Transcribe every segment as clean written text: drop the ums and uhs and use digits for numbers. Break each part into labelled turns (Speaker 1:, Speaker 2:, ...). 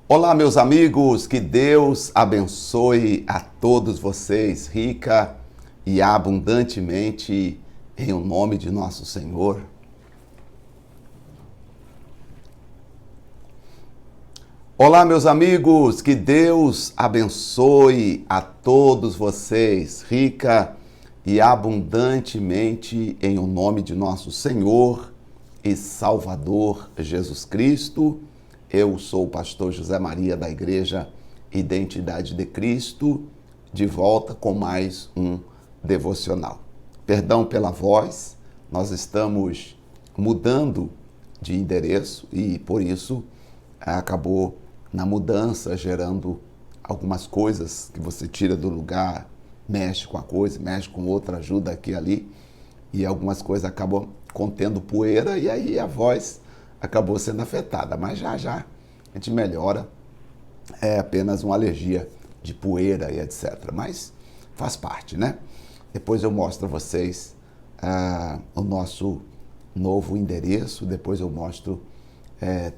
Speaker 1: Olá, meus amigos, que Deus abençoe a todos vocês, rica e abundantemente, em o nome de nosso Senhor. Olá, meus amigos, que Deus abençoe a todos vocês, rica e abundantemente, em o nome de nosso Senhor e Salvador Jesus Cristo. Eu sou o pastor José Maria da Igreja Identidade de Cristo, de volta com mais um devocional. Perdão pela voz, nós estamos mudando de endereço e por isso acabou na mudança gerando algumas coisas que você tira do lugar, mexe com a coisa, mexe com outra, ajuda aqui e ali, e algumas coisas acabam contendo poeira e aí a voz acabou sendo afetada, mas já a gente melhora, é apenas uma alergia de poeira e etc. Mas faz parte, né? Depois eu mostro a vocês o nosso novo endereço, depois eu mostro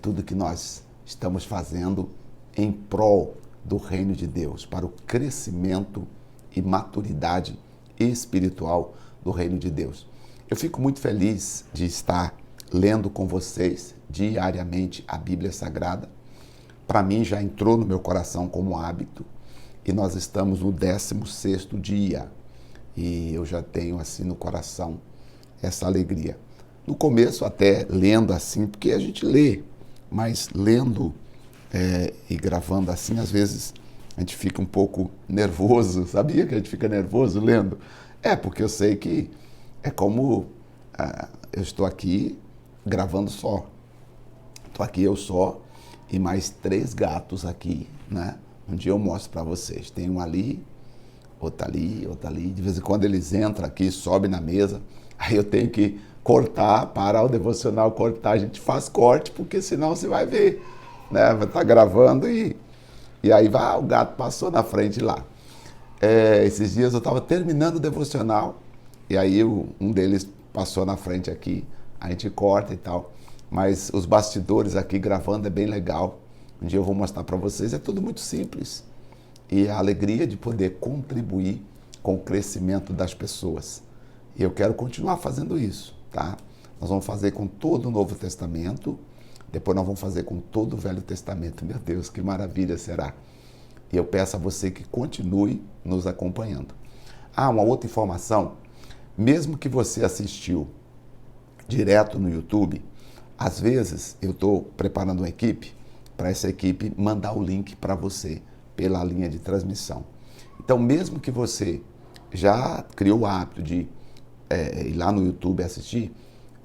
Speaker 1: tudo que nós estamos fazendo em prol do reino de Deus, para o crescimento e maturidade espiritual do reino de Deus. Eu fico muito feliz de estar lendo com vocês diariamente a Bíblia Sagrada. Para mim já entrou no meu coração como hábito e nós estamos no 16º dia e eu já tenho assim no coração essa alegria. No começo até lendo assim, porque a gente lê, mas lendo e gravando assim, às vezes a gente fica um pouco nervoso. Sabia que a gente fica nervoso lendo? Porque eu sei que é como eu estou aqui gravando só. Estou aqui eu só e mais 3 gatos aqui, né? Um dia eu mostro para vocês. Tem um ali, outro ali, outro ali. De vez em quando eles entram aqui, sobem na mesa. Aí eu tenho que cortar, parar o devocional, cortar. A gente faz corte, porque senão você vai ver, né? Vai estar gravando e aí o gato passou na frente lá. Esses dias eu estava terminando o devocional e aí um deles passou na frente aqui. A gente corta e tal. Mas os bastidores aqui gravando é bem legal. Um dia eu vou mostrar para vocês. É tudo muito simples. E a alegria de poder contribuir com o crescimento das pessoas. E eu quero continuar fazendo isso, tá? Nós vamos fazer com todo o Novo Testamento. Depois nós vamos fazer com todo o Velho Testamento. Meu Deus, que maravilha será. E eu peço a você que continue nos acompanhando. Uma outra informação. Mesmo que você assistiu direto no YouTube, às vezes eu estou preparando uma equipe para essa equipe mandar o link para você pela linha de transmissão. Então, mesmo que você já criou o hábito de ir lá no YouTube assistir,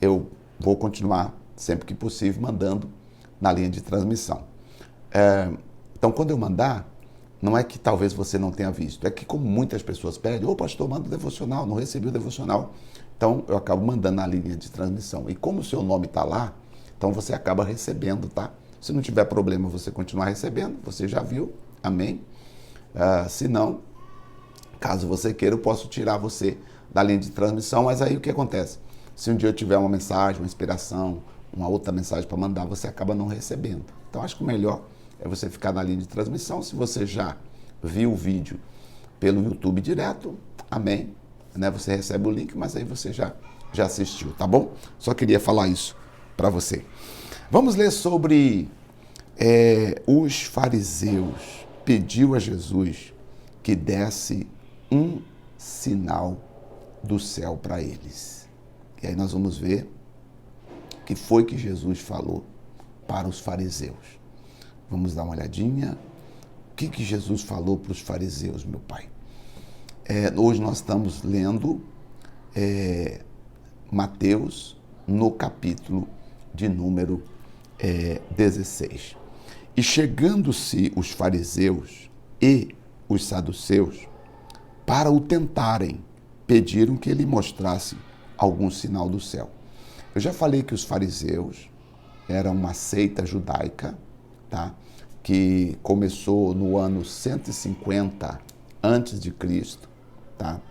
Speaker 1: eu vou continuar, sempre que possível, mandando na linha de transmissão. Então, quando eu mandar, não é que talvez você não tenha visto, é que como muitas pessoas pedem, pastor, manda o devocional, não recebi o devocional. Então, eu acabo mandando na linha de transmissão. E como o seu nome está lá, então você acaba recebendo, tá? Se não tiver problema você continuar recebendo, você já viu, amém? Se não, caso você queira, eu posso tirar você da linha de transmissão, mas aí o que acontece? Se um dia eu tiver uma mensagem, uma inspiração, uma outra mensagem para mandar, você acaba não recebendo. Então, acho que o melhor é você ficar na linha de transmissão. Se você já viu o vídeo pelo YouTube direto, amém? Né? Você recebe o link, mas aí você já assistiu, tá bom? Só queria falar isso para você. Vamos ler sobre os fariseus. Pediu a Jesus que desse um sinal do céu para eles. E aí nós vamos ver o que foi que Jesus falou para os fariseus. Vamos dar uma olhadinha. O que Jesus falou para os fariseus, meu pai? Hoje nós estamos lendo Mateus no capítulo de número 16. E chegando-se os fariseus e os saduceus, para o tentarem, pediram que ele mostrasse algum sinal do céu. Eu já falei que os fariseus eram uma seita judaica, tá? Que começou no ano 150 antes de Cristo, tá?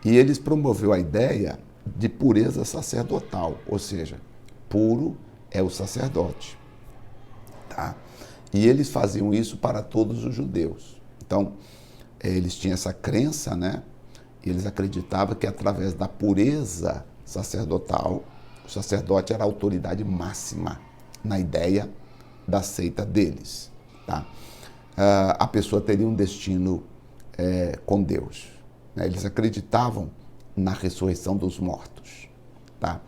Speaker 1: E eles promoveu a ideia de pureza sacerdotal, ou seja, puro é o sacerdote, tá? E eles faziam isso para todos os judeus. Então, eles tinham essa crença, né? E eles acreditavam que através da pureza sacerdotal, o sacerdote era a autoridade máxima na ideia da seita deles, tá? A pessoa teria um destino com Deus, né? Eles acreditavam na ressurreição dos mortos, tá?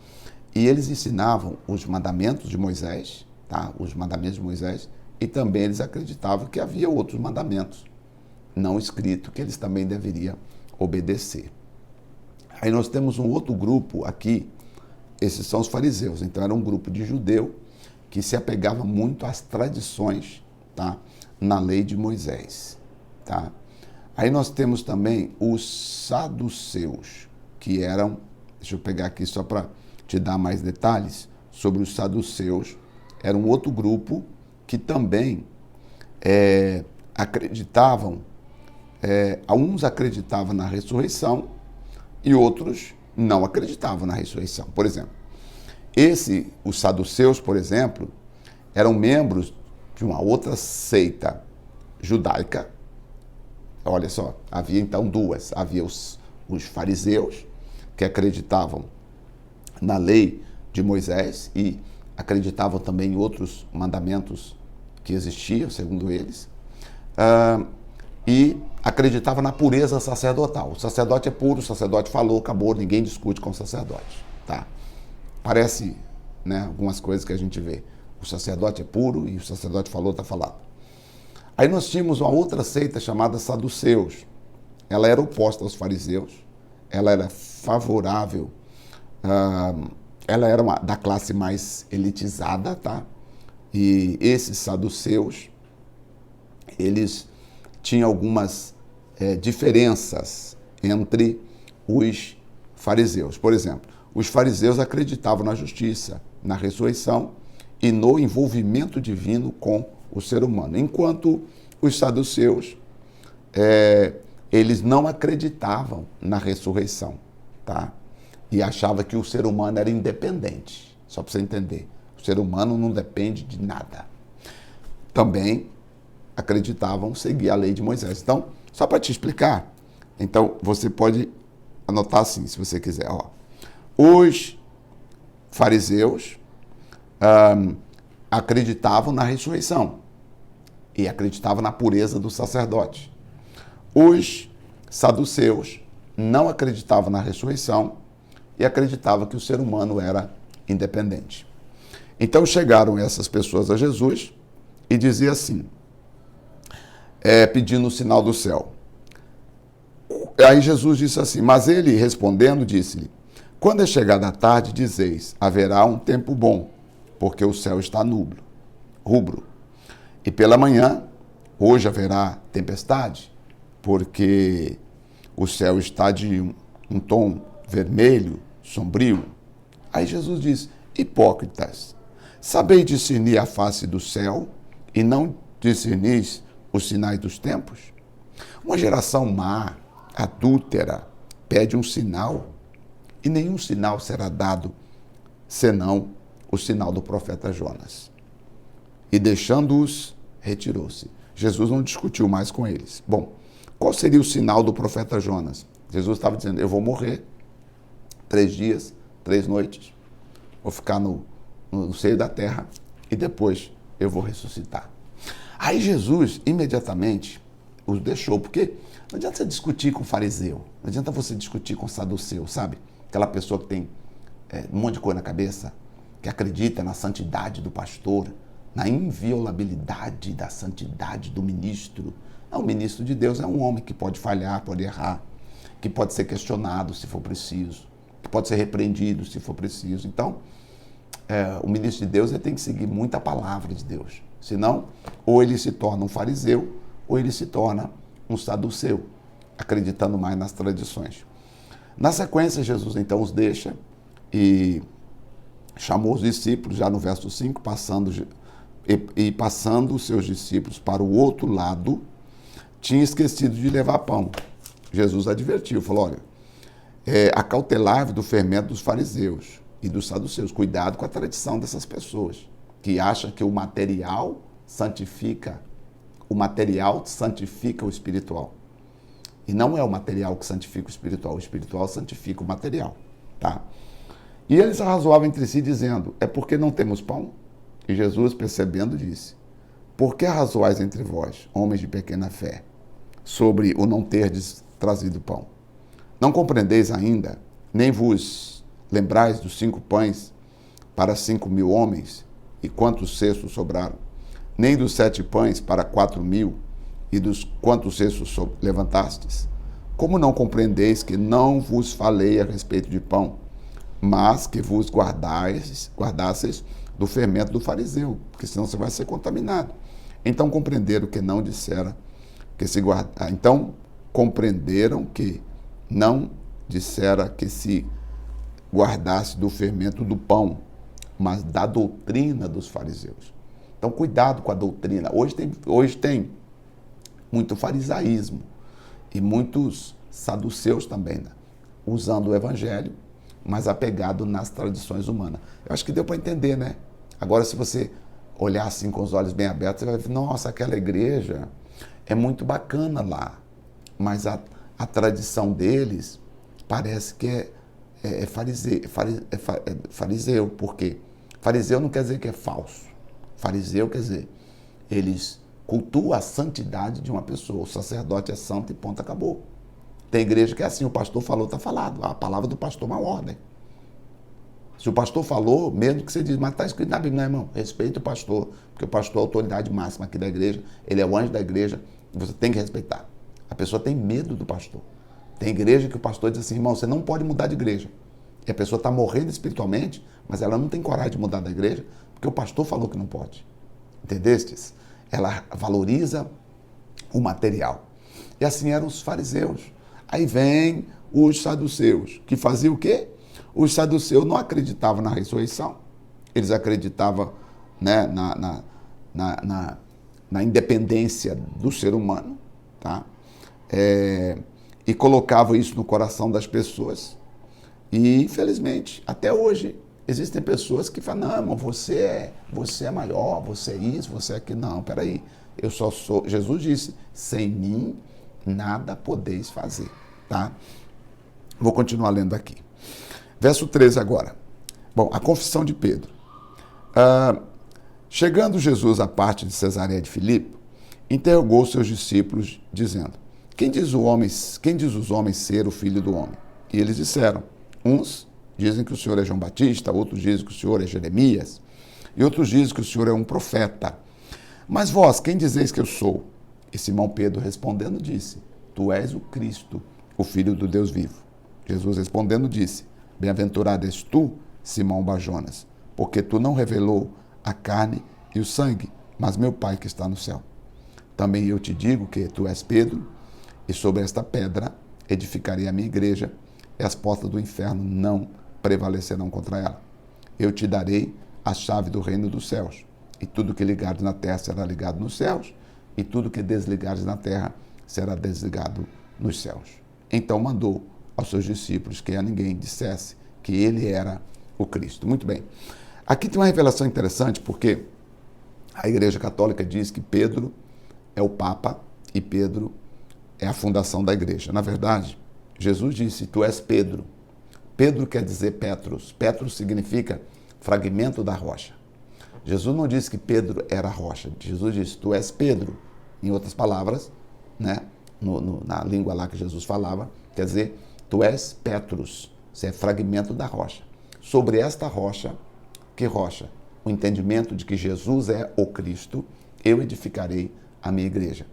Speaker 1: E eles ensinavam os mandamentos de Moisés, tá? Os mandamentos de Moisés, e também eles acreditavam que havia outros mandamentos não escritos que eles também deveriam obedecer. Aí nós temos um outro grupo aqui, esses são os fariseus. Então era um grupo de judeu que se apegava muito às tradições, tá? Na lei de Moisés, tá? Aí nós temos também os saduceus, que eram, deixa eu pegar aqui só para te dar mais detalhes sobre os saduceus, era um outro grupo que também acreditavam, uns acreditavam na ressurreição e outros não acreditavam na ressurreição. Por exemplo, os saduceus, por exemplo, eram membros de uma outra seita judaica. Olha só, havia então duas. Havia os fariseus, que acreditavam na lei de Moisés e acreditavam também em outros mandamentos que existiam, segundo eles, e acreditavam na pureza sacerdotal. O sacerdote é puro, o sacerdote falou, acabou, ninguém discute com o sacerdote. Tá? Parece, né, algumas coisas que a gente vê. O sacerdote é puro e o sacerdote falou, está falado. Aí nós tínhamos uma outra seita chamada saduceus. Ela era oposta aos fariseus, ela era favorável, ela era da classe mais elitizada, tá? E esses saduceus, eles tinham algumas diferenças entre os fariseus. Por exemplo, os fariseus acreditavam na justiça, na ressurreição e no envolvimento divino com o ser humano, enquanto os saduceus, eles não acreditavam na ressurreição, tá? E achavam que o ser humano era independente, só para você entender. O ser humano não depende de nada. Também acreditavam seguir a lei de Moisés. Então, só para te explicar, então você pode anotar assim, se você quiser. Ó. Os fariseus acreditavam na ressurreição e acreditavam na pureza do sacerdote. Os saduceus não acreditavam na ressurreição e acreditavam que o ser humano era independente. Então chegaram essas pessoas a Jesus e diziam assim, pedindo o sinal do céu. Aí Jesus disse assim, mas ele respondendo disse-lhe, quando é chegada a tarde, dizeis, haverá um tempo bom, porque o céu está rubro. E pela manhã, hoje haverá tempestade, porque o céu está de um tom vermelho, sombrio. Aí Jesus diz, hipócritas, sabeis discernir a face do céu e não discernis os sinais dos tempos? Uma geração má, adúltera, pede um sinal e nenhum sinal será dado, senão o sinal do profeta Jonas. E deixando-os, retirou-se. Jesus não discutiu mais com eles. Bom, qual seria o sinal do profeta Jonas? Jesus estava dizendo, eu vou morrer 3 dias, 3 noites, vou ficar no seio da terra e depois eu vou ressuscitar. Aí Jesus imediatamente os deixou, porque não adianta você discutir com o fariseu, não adianta você discutir com o saduceu, sabe? Aquela pessoa que tem um monte de coisa na cabeça, que acredita na santidade do pastor, na inviolabilidade da santidade do ministro. O ministro de Deus é um homem que pode falhar, pode errar, que pode ser questionado se for preciso, que pode ser repreendido se for preciso. Então, o ministro de Deus ele tem que seguir muito a palavra de Deus. Senão, ou ele se torna um fariseu, ou ele se torna um saduceu, acreditando mais nas tradições. Na sequência, Jesus então os deixa e chamou os discípulos, já no verso 5, passando os seus discípulos para o outro lado, tinha esquecido de levar pão. Jesus advertiu, falou, olha, acautelai-vos do fermento dos fariseus e dos saduceus. Cuidado com a tradição dessas pessoas, que acham que o material santifica o material, santifica o espiritual. E não é o material que santifica o espiritual santifica o material, tá? E eles arrazoavam entre si, dizendo, é porque não temos pão? E Jesus, percebendo, disse, por que arrazoais entre vós, homens de pequena fé, sobre o não terdes trazido pão? Não compreendeis ainda, nem vos lembrais dos 5 pães para 5.000 homens, e quantos cestos sobraram? Nem dos 7 pães para 4.000, e dos quantos cestos levantastes? Como não compreendeis que não vos falei a respeito de pão, mas que vos guardasseis do fermento do fariseu, porque senão você vai ser contaminado. Então compreenderam que não dissera que se guardar. Então compreenderam que não dissera que se guardasse do fermento do pão, mas da doutrina dos fariseus. Então cuidado com a doutrina. Hoje tem muito farisaísmo e muitos saduceus também, né? Usando o evangelho, mas apegado nas tradições humanas. Eu acho que deu para entender, né? Agora, se você olhar assim com os olhos bem abertos, você vai ver, nossa, aquela igreja é muito bacana lá, mas a tradição deles parece que é fariseu. Por quê? Fariseu não quer dizer que é falso. Fariseu quer dizer, eles cultuam a santidade de uma pessoa. O sacerdote é santo e ponto, acabou. Tem igreja que é assim, o pastor falou, está falado. A palavra do pastor é uma ordem. Se o pastor falou, mesmo que você diz, mas está escrito na Bíblia, não, irmão, respeita o pastor, porque o pastor é a autoridade máxima aqui da igreja, ele é o anjo da igreja, você tem que respeitar. A pessoa tem medo do pastor. Tem igreja que o pastor diz assim, irmão, você não pode mudar de igreja. E a pessoa está morrendo espiritualmente, mas ela não tem coragem de mudar da igreja, porque o pastor falou que não pode. Entendestes? Ela valoriza o material. E assim eram os fariseus. Aí vem os saduceus, que faziam o quê? Os saduceus não acreditavam na ressurreição, eles acreditavam, né, na independência do ser humano, tá? E colocavam isso no coração das pessoas. E, infelizmente, até hoje, existem pessoas que falam, não, irmão, você é maior, você é isso, você é aquilo. Não, peraí, eu só sou... Jesus disse, sem mim nada podeis fazer, tá? Vou continuar lendo aqui. Verso 13 agora. Bom, a confissão de Pedro. Chegando Jesus à parte de Cesareia de Filipe, interrogou seus discípulos, dizendo, quem diz os homens ser o Filho do Homem? E eles disseram, uns dizem que o Senhor é João Batista, outros dizem que o Senhor é Jeremias, e outros dizem que o Senhor é um profeta. Mas vós, quem dizeis que eu sou? E Simão Pedro respondendo disse, tu és o Cristo, o Filho do Deus vivo. Jesus respondendo disse, bem-aventurado és tu, Simão Barjonas, porque tu não revelou a carne e o sangue, mas meu Pai que está no céu. Também eu te digo que tu és Pedro, e sobre esta pedra edificarei a minha igreja, e as portas do inferno não prevalecerão contra ela. Eu te darei a chave do reino dos céus, e tudo que ligares na terra será ligado nos céus, e tudo que desligares na terra será desligado nos céus. Então mandou aos seus discípulos que a ninguém dissesse que ele era o Cristo. Muito bem. Aqui tem uma revelação interessante, porque a Igreja Católica diz que Pedro é o Papa e Pedro é a fundação da igreja. Na verdade, Jesus disse, tu és Pedro. Pedro quer dizer Petros. Petros significa fragmento da rocha. Jesus não disse que Pedro era a rocha. Jesus disse, tu és Pedro. Em outras palavras, né, na língua lá que Jesus falava, quer dizer, tu és Petros. Você é fragmento da rocha. Sobre esta rocha, que rocha? O entendimento de que Jesus é o Cristo, eu edificarei a minha igreja.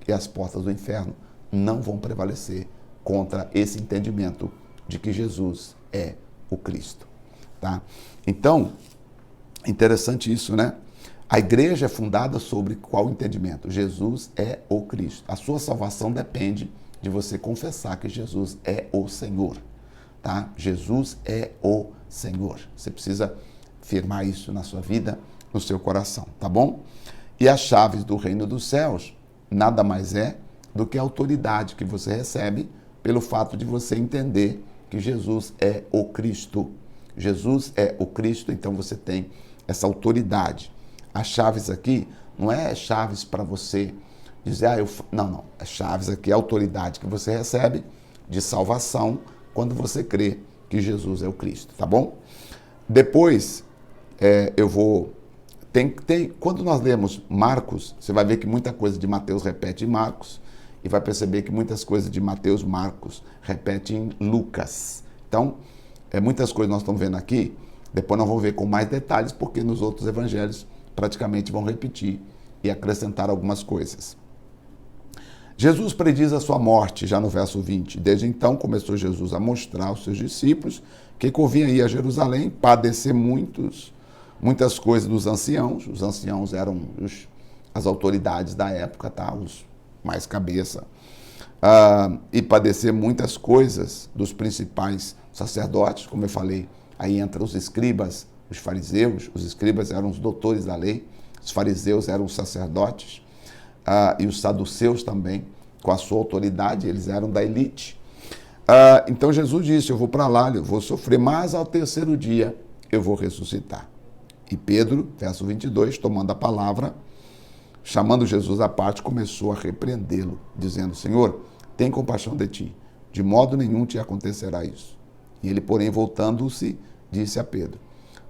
Speaker 1: E as portas do inferno não vão prevalecer contra esse entendimento de que Jesus é o Cristo, tá? Então, interessante isso, né? A igreja é fundada sobre qual entendimento? Jesus é o Cristo. A sua salvação depende de você confessar que Jesus é o Senhor, tá? Jesus é o Senhor. Você precisa firmar isso na sua vida, no seu coração, tá bom? E as chaves do reino dos céus nada mais é do que a autoridade que você recebe pelo fato de você entender que Jesus é o Cristo. Jesus é o Cristo, então você tem essa autoridade. As chaves aqui Não é chaves para você dizer, não. É chaves aqui, é a autoridade que você recebe de salvação quando você crê que Jesus é o Cristo, tá bom? Depois, quando nós lemos Marcos, você vai ver que muita coisa de Mateus repete em Marcos e vai perceber que muitas coisas de Mateus, Marcos repete em Lucas. Então, muitas coisas nós estamos vendo aqui, depois nós vamos ver com mais detalhes, porque nos outros evangelhos praticamente vão repetir e acrescentar algumas coisas. Jesus prediz a sua morte, já no verso 20. Desde então começou Jesus a mostrar aos seus discípulos que convinha ir a Jerusalém, padecer muitas coisas dos anciãos. Os anciãos eram as autoridades da época, tá? Os mais cabeça. E padecer muitas coisas dos principais sacerdotes, como eu falei, aí entra os escribas, os fariseus. Os escribas eram os doutores da lei, os fariseus eram os sacerdotes, e os saduceus também, com a sua autoridade, eles eram da elite. Então Jesus disse, eu vou para lá, eu vou sofrer, mas ao terceiro dia eu vou ressuscitar. E Pedro, verso 22, tomando a palavra, chamando Jesus à parte, começou a repreendê-lo, dizendo, Senhor, tem compaixão de ti, de modo nenhum te acontecerá isso. E ele, porém, voltando-se, disse a Pedro,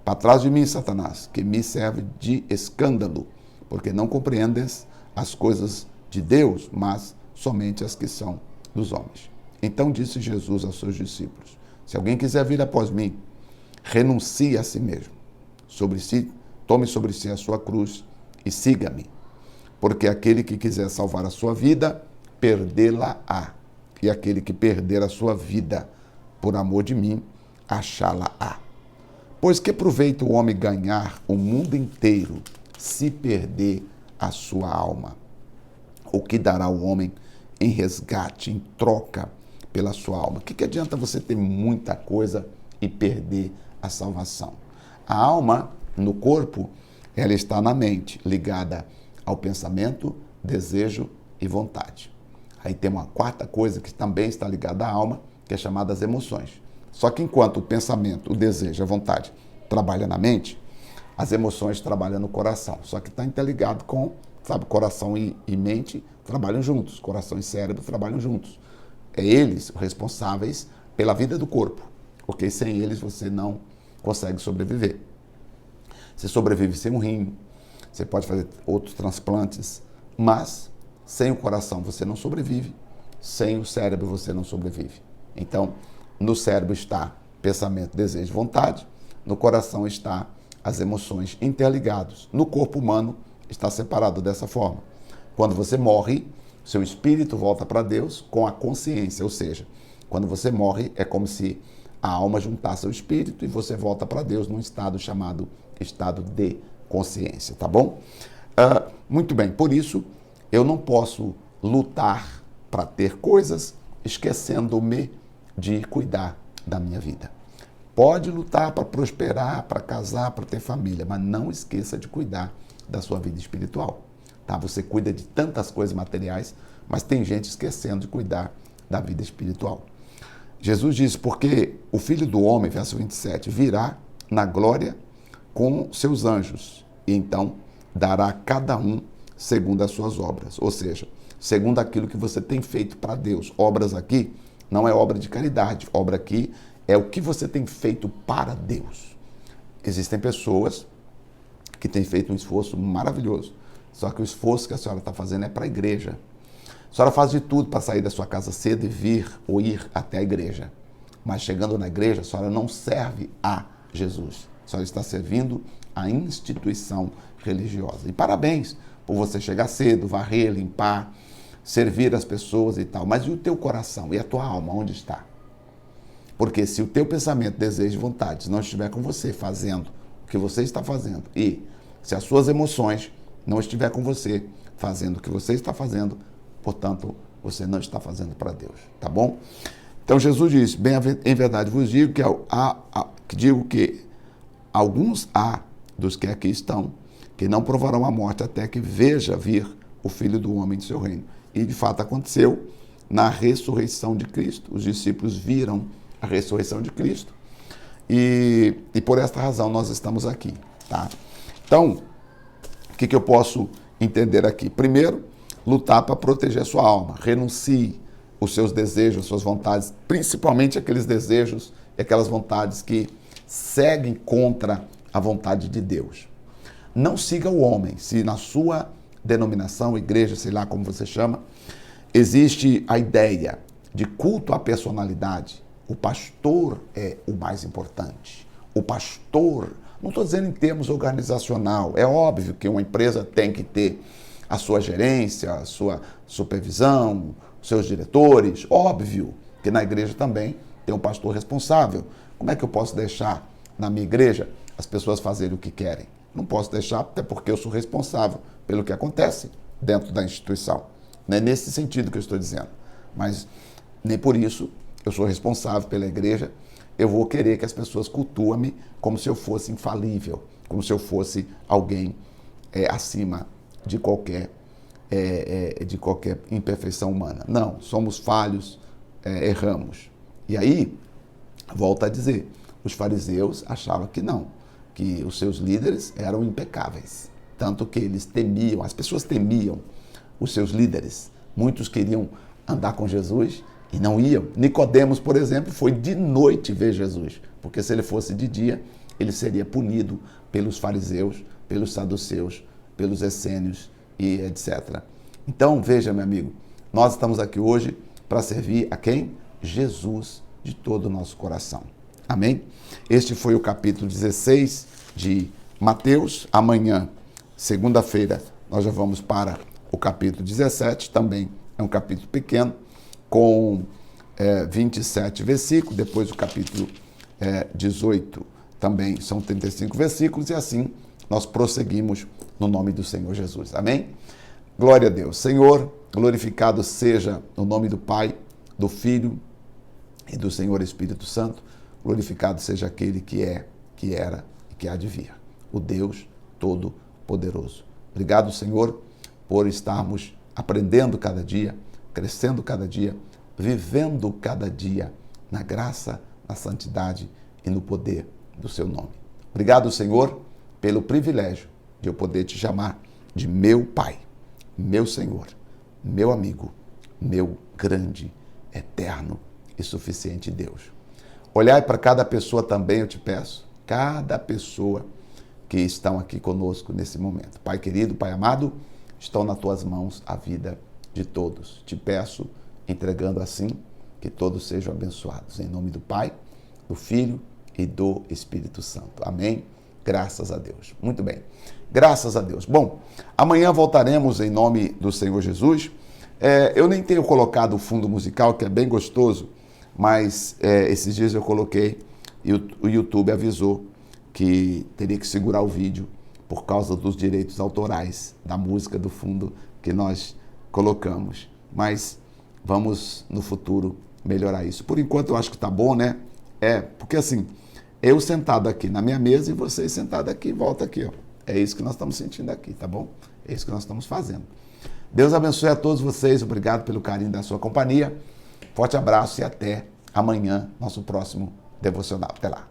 Speaker 1: para trás de mim, Satanás, que me serve de escândalo, porque não compreendes as coisas de Deus, mas somente as que são dos homens. Então disse Jesus aos seus discípulos, se alguém quiser vir após mim, renuncie a si mesmo, tome sobre si a sua cruz e siga-me. Porque aquele que quiser salvar a sua vida, perdê-la-á. E aquele que perder a sua vida por amor de mim, achá-la-á. Pois que aproveita o homem ganhar o mundo inteiro se perder a sua alma? O que dará o homem em resgate, em troca pela sua alma? O que adianta você ter muita coisa e perder a salvação? A alma, no corpo, ela está na mente, ligada ao pensamento, desejo e vontade. Aí tem uma quarta coisa que também está ligada à alma, que é chamada as emoções. Só que enquanto o pensamento, o desejo, a vontade trabalha na mente, as emoções trabalham no coração. Só que está interligado com, coração e mente trabalham juntos, coração e cérebro trabalham juntos. É eles os responsáveis pela vida do corpo, porque sem eles você não consegue sobreviver. Você sobrevive sem um rim, você pode fazer outros transplantes, mas sem o coração você não sobrevive, sem o cérebro você não sobrevive. Então, no cérebro está pensamento, desejo, vontade, no coração está as emoções interligados. No corpo humano está separado dessa forma. Quando você morre, seu espírito volta para Deus com a consciência, ou seja, quando você morre é como se a alma juntasse ao espírito e você volta para Deus num estado chamado estado de consciência, tá bom? Muito bem, por isso eu não posso lutar para ter coisas esquecendo-me de cuidar da minha vida. Pode lutar para prosperar, para casar, para ter família, mas não esqueça de cuidar da sua vida espiritual. Tá? Você cuida de tantas coisas materiais, mas tem gente esquecendo de cuidar da vida espiritual. Jesus disse, porque o Filho do Homem, verso 27, virá na glória com seus anjos, e então dará a cada um segundo as suas obras, ou seja, segundo aquilo que você tem feito para Deus. Obras aqui não é obra de caridade, obra aqui é o que você tem feito para Deus. Existem pessoas que têm feito um esforço maravilhoso, só que o esforço que a senhora está fazendo é para a igreja. A senhora faz de tudo para sair da sua casa cedo e vir ou ir até a igreja, mas chegando na igreja, a senhora não serve a Jesus, a senhora está servindo a instituição religiosa. E parabéns por você chegar cedo, varrer, limpar, servir as pessoas e tal, mas e o teu coração e a tua alma, onde está? Porque se o teu pensamento, desejo e vontade não estiver com você fazendo o que você está fazendo, e se as suas emoções não estiver com você fazendo o que você está fazendo, portanto, você não está fazendo para Deus, tá bom? Então Jesus disse, bem, em verdade vos digo que alguns há dos que aqui estão, que não provarão a morte até que veja vir o Filho do Homem do seu reino. E de fato aconteceu na ressurreição de Cristo. Os discípulos viram a ressurreição de Cristo e por esta razão nós estamos aqui, tá? Então, o que eu posso entender aqui. Primeiro, lutar para proteger a sua alma. Renuncie os seus desejos, as suas vontades, principalmente aqueles desejos e aquelas vontades que seguem contra a vontade de Deus. Não siga o homem. Se na sua denominação, igreja, sei lá como você chama, existe a ideia de culto à personalidade, o pastor é o mais importante. O pastor, não estou dizendo em termos organizacional, é óbvio que uma empresa tem que ter a sua gerência, a sua supervisão, seus diretores, óbvio que na igreja também tem um pastor responsável. Como é que eu posso deixar na minha igreja as pessoas fazerem o que querem? Não posso deixar, até porque eu sou responsável pelo que acontece dentro da instituição. Não é nesse sentido que eu estou dizendo. Mas nem por isso eu sou responsável pela igreja. Eu vou querer que as pessoas cultuem-me como se eu fosse infalível, como se eu fosse alguém acima de qualquer imperfeição humana. Não, somos falhos, erramos. E aí, volto a dizer, os fariseus achavam que não, que os seus líderes eram impecáveis. Tanto que eles temiam, as pessoas temiam os seus líderes. Muitos queriam andar com Jesus e não iam. Nicodemos, por exemplo, foi de noite ver Jesus, porque se ele fosse de dia, ele seria punido pelos fariseus, pelos saduceus, pelos essênios e etc. Então, veja, meu amigo, nós estamos aqui hoje para servir a quem? Jesus, de todo o nosso coração. Amém? Este foi o capítulo 16 de Mateus. Amanhã, segunda-feira, nós já vamos para o capítulo 17, também é um capítulo pequeno, com 27 versículos, depois o capítulo 18 também são 35 versículos, e assim nós prosseguimos no nome do Senhor Jesus. Amém? Glória a Deus. Senhor, glorificado seja o nome do Pai, do Filho e do Senhor Espírito Santo. Glorificado seja aquele que é, que era e que há de vir, o Deus Todo-Poderoso. Obrigado, Senhor, por estarmos aprendendo cada dia, crescendo cada dia, vivendo cada dia na graça, na santidade e no poder do seu nome. Obrigado, Senhor, pelo privilégio de eu poder te chamar de meu Pai, meu Senhor, meu amigo, meu grande, eterno e suficiente Deus. Olhai para cada pessoa também, eu te peço, cada pessoa que estão aqui conosco nesse momento. Pai querido, Pai amado, estão nas tuas mãos a vida de todos. Te peço, entregando assim, que todos sejam abençoados. Em nome do Pai, do Filho e do Espírito Santo. Amém? Graças a Deus. Muito bem. Graças a Deus. Bom, amanhã voltaremos em nome do Senhor Jesus. Eu nem tenho colocado o fundo musical, que é bem gostoso, mas esses dias eu coloquei e o YouTube avisou que teria que segurar o vídeo por causa dos direitos autorais da música do fundo que nós colocamos. Mas vamos, no futuro, melhorar isso. Por enquanto, eu acho que tá bom, né? Porque assim, eu sentado aqui na minha mesa e vocês sentados aqui, volta aqui, ó. É isso que nós estamos sentindo aqui, tá bom? É isso que nós estamos fazendo. Deus abençoe a todos vocês. Obrigado pelo carinho da sua companhia. Forte abraço e até amanhã, nosso próximo devocional. Até lá.